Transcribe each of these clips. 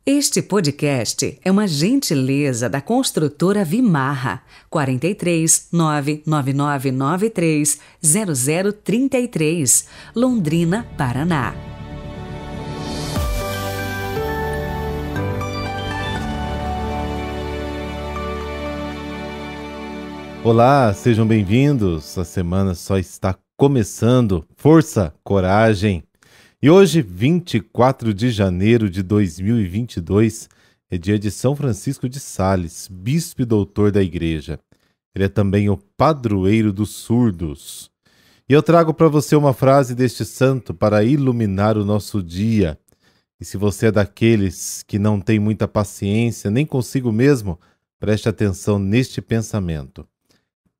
Este podcast é uma gentileza da construtora Vimarra, 43 99993 0033, Londrina, Paraná. Olá, sejam bem-vindos. A semana só está começando. Força, coragem. E hoje, 24 de janeiro de 2022, é dia de São Francisco de Sales, bispo e doutor da Igreja. Ele é também o padroeiro dos surdos. E eu trago para você uma frase deste santo para iluminar o nosso dia. E se você é daqueles que não tem muita paciência, nem consigo mesmo, preste atenção neste pensamento.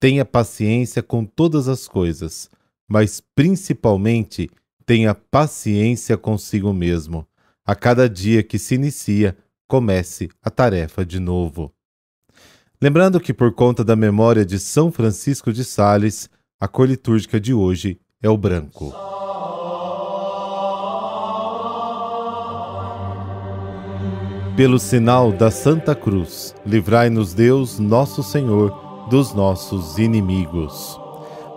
Tenha paciência com todas as coisas, mas principalmente tenha paciência consigo mesmo. A cada dia que se inicia, comece a tarefa de novo. Lembrando que por conta da memória de São Francisco de Sales, a cor litúrgica de hoje é o branco. Pelo sinal da Santa Cruz, livrai-nos Deus, nosso Senhor, dos nossos inimigos.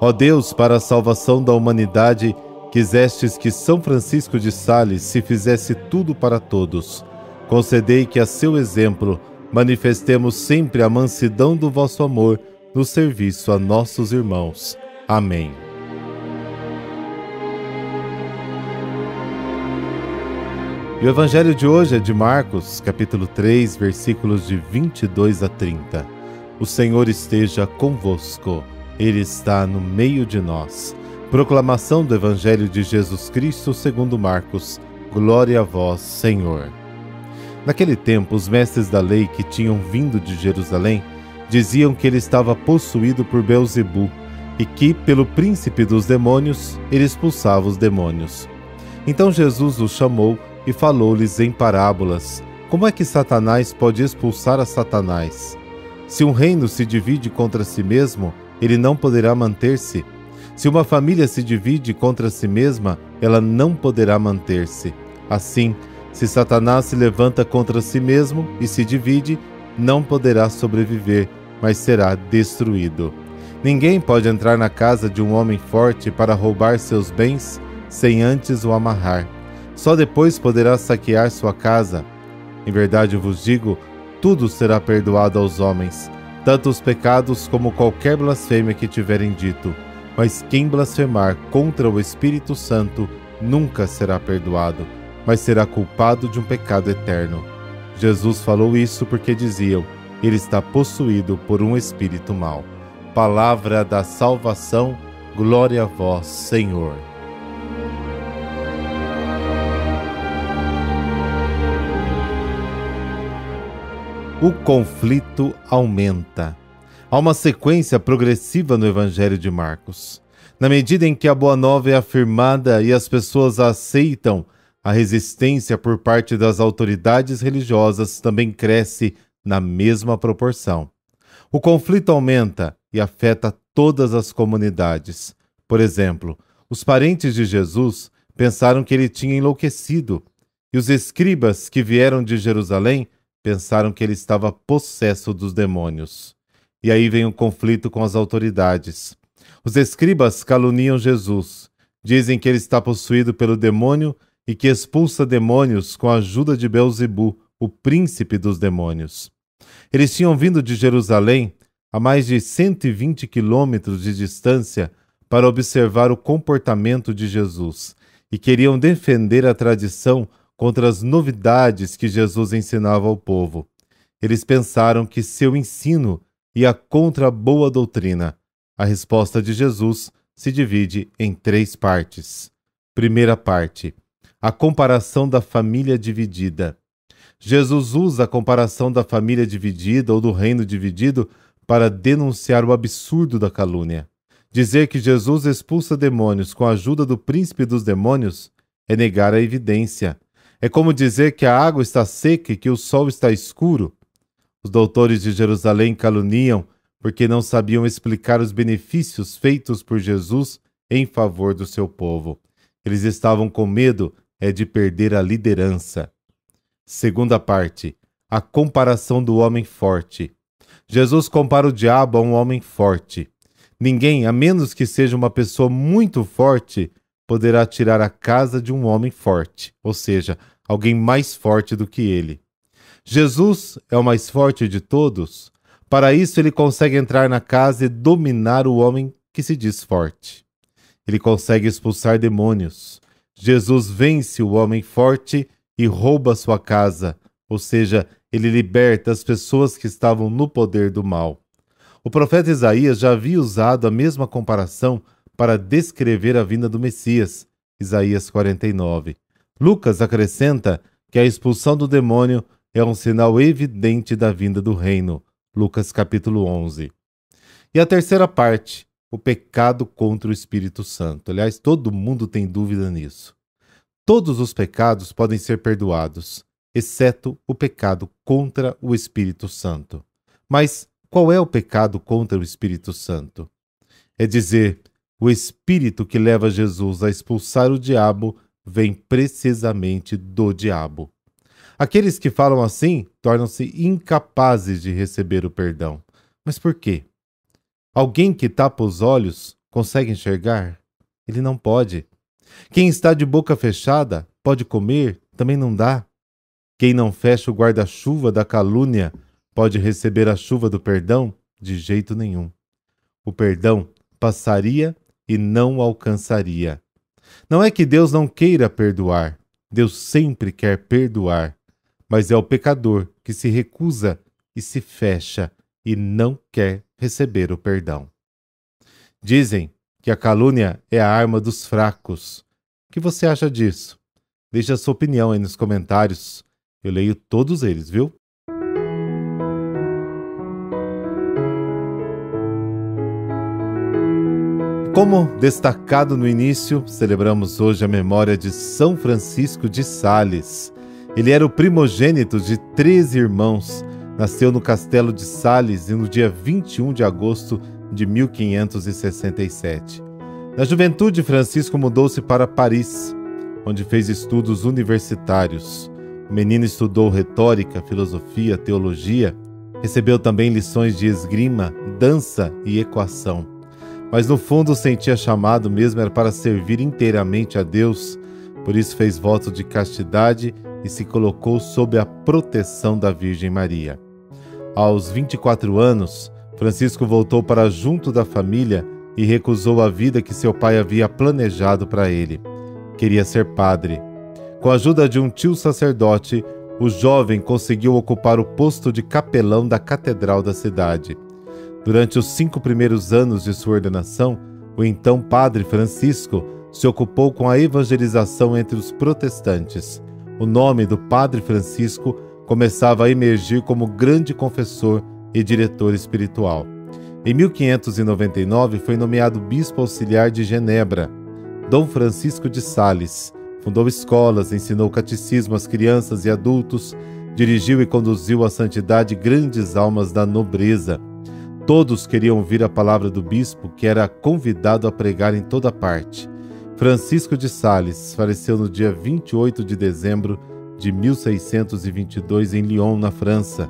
Ó Deus, para a salvação da humanidade, quisestes que São Francisco de Sales se fizesse tudo para todos. Concedei que a seu exemplo manifestemos sempre a mansidão do vosso amor no serviço a nossos irmãos. Amém. E o evangelho de hoje é de Marcos, capítulo 3, versículos de 22 a 30. O Senhor esteja convosco, Ele está no meio de nós. Proclamação do Evangelho de Jesus Cristo segundo Marcos. Glória a vós, Senhor. Naquele tempo, os mestres da lei que tinham vindo de Jerusalém diziam que ele estava possuído por Beelzebu e que, pelo príncipe dos demônios, ele expulsava os demônios. Então Jesus os chamou e falou-lhes em parábolas. Como é que Satanás pode expulsar a Satanás? Se um reino se divide contra si mesmo, ele não poderá manter-se. Se uma família se divide contra si mesma, ela não poderá manter-se. Assim, se Satanás se levanta contra si mesmo e se divide, não poderá sobreviver, mas será destruído. Ninguém pode entrar na casa de um homem forte para roubar seus bens sem antes o amarrar. Só depois poderá saquear sua casa. Em verdade eu vos digo, tudo será perdoado aos homens, tanto os pecados como qualquer blasfêmia que tiverem dito. Mas quem blasfemar contra o Espírito Santo nunca será perdoado, mas será culpado de um pecado eterno. Jesus falou isso porque diziam, ele está possuído por um espírito mau. Palavra da salvação, glória a vós, Senhor. O conflito aumenta. Há uma sequência progressiva no Evangelho de Marcos. Na medida em que a Boa Nova é afirmada e as pessoas a aceitam, a resistência por parte das autoridades religiosas também cresce na mesma proporção. O conflito aumenta e afeta todas as comunidades. Por exemplo, os parentes de Jesus pensaram que ele tinha enlouquecido, e os escribas que vieram de Jerusalém pensaram que ele estava possesso dos demônios. E aí vem o conflito com as autoridades. Os escribas caluniam Jesus, dizem que ele está possuído pelo demônio e que expulsa demônios com a ajuda de Beelzebu, o príncipe dos demônios. Eles tinham vindo de Jerusalém, a mais de 120 quilômetros de distância, para observar o comportamento de Jesus e queriam defender a tradição contra as novidades que Jesus ensinava ao povo. Eles pensaram que seu ensino ia contra a boa doutrina. A resposta de Jesus se divide em 3 partes. Primeira parte, a comparação da família dividida. Jesus usa a comparação da família dividida ou do reino dividido para denunciar o absurdo da calúnia. Dizer que Jesus expulsa demônios com a ajuda do príncipe dos demônios é negar a evidência. É como dizer que a água está seca e que o sol está escuro. Os doutores de Jerusalém caluniam porque não sabiam explicar os benefícios feitos por Jesus em favor do seu povo. Eles estavam com medo de perder a liderança. Segunda parte, a comparação do homem forte. Jesus compara o diabo a um homem forte. Ninguém, a menos que seja uma pessoa muito forte, poderá tirar a casa de um homem forte, ou seja, alguém mais forte do que ele. Jesus é o mais forte de todos. Para isso, ele consegue entrar na casa e dominar o homem que se diz forte. Ele consegue expulsar demônios. Jesus vence o homem forte e rouba sua casa, ou seja, ele liberta as pessoas que estavam no poder do mal. O profeta Isaías já havia usado a mesma comparação para descrever a vinda do Messias, Isaías 49. Lucas acrescenta que a expulsão do demônio é um sinal evidente da vinda do reino, Lucas capítulo 11. E a terceira parte, o pecado contra o Espírito Santo. Aliás, todo mundo tem dúvida nisso. Todos os pecados podem ser perdoados, exceto o pecado contra o Espírito Santo. Mas qual é o pecado contra o Espírito Santo? É dizer, o Espírito que leva Jesus a expulsar o diabo vem precisamente do diabo. Aqueles que falam assim tornam-se incapazes de receber o perdão. Mas por quê? Alguém que tapa os olhos consegue enxergar? Ele não pode. Quem está de boca fechada pode comer? Também não dá. Quem não fecha o guarda-chuva da calúnia pode receber a chuva do perdão? De jeito nenhum. O perdão passaria e não alcançaria. Não é que Deus não queira perdoar. Deus sempre quer perdoar. Mas é o pecador que se recusa e se fecha e não quer receber o perdão. Dizem que a calúnia é a arma dos fracos. O que você acha disso? Deixe a sua opinião aí nos comentários. Eu leio todos eles, viu? Como destacado no início, celebramos hoje a memória de São Francisco de Sales. Ele era o primogênito de 13 irmãos. Nasceu no Castelo de Sales no dia 21 de agosto de 1567. Na juventude, Francisco mudou-se para Paris, onde fez estudos universitários. O menino estudou retórica, filosofia, teologia, recebeu também lições de esgrima, dança e equação. Mas no fundo sentia chamado mesmo era para servir inteiramente a Deus, por isso fez voto de castidade e se colocou sob a proteção da Virgem Maria. Aos 24 anos, Francisco voltou para junto da família e recusou a vida que seu pai havia planejado para ele. Queria ser padre. Com a ajuda de um tio sacerdote, o jovem conseguiu ocupar o posto de capelão da catedral da cidade. Durante os 5 primeiros anos de sua ordenação, o então padre Francisco se ocupou com a evangelização entre os protestantes. O nome do padre Francisco começava a emergir como grande confessor e diretor espiritual. Em 1599 foi nomeado bispo auxiliar de Genebra. Dom Francisco de Sales fundou escolas, ensinou catecismo às crianças e adultos, dirigiu e conduziu à santidade grandes almas da nobreza. Todos queriam ouvir a palavra do bispo, que era convidado a pregar em toda parte. Francisco de Sales faleceu no dia 28 de dezembro de 1622 em Lyon, na França.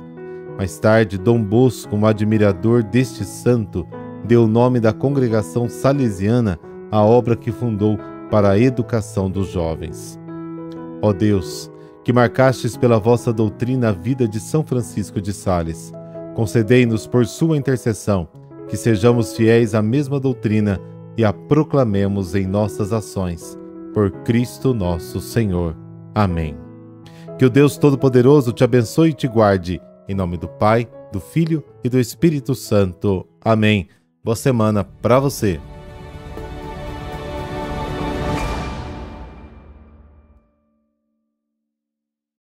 Mais tarde, Dom Bosco, um admirador deste santo, deu o nome da congregação salesiana à obra que fundou para a educação dos jovens. Ó Deus, que marcastes pela vossa doutrina a vida de São Francisco de Sales, concedei-nos por sua intercessão que sejamos fiéis à mesma doutrina e a proclamemos em nossas ações. Por Cristo nosso Senhor. Amém. Que o Deus Todo-Poderoso te abençoe e te guarde. Em nome do Pai, do Filho e do Espírito Santo. Amém. Boa semana para você.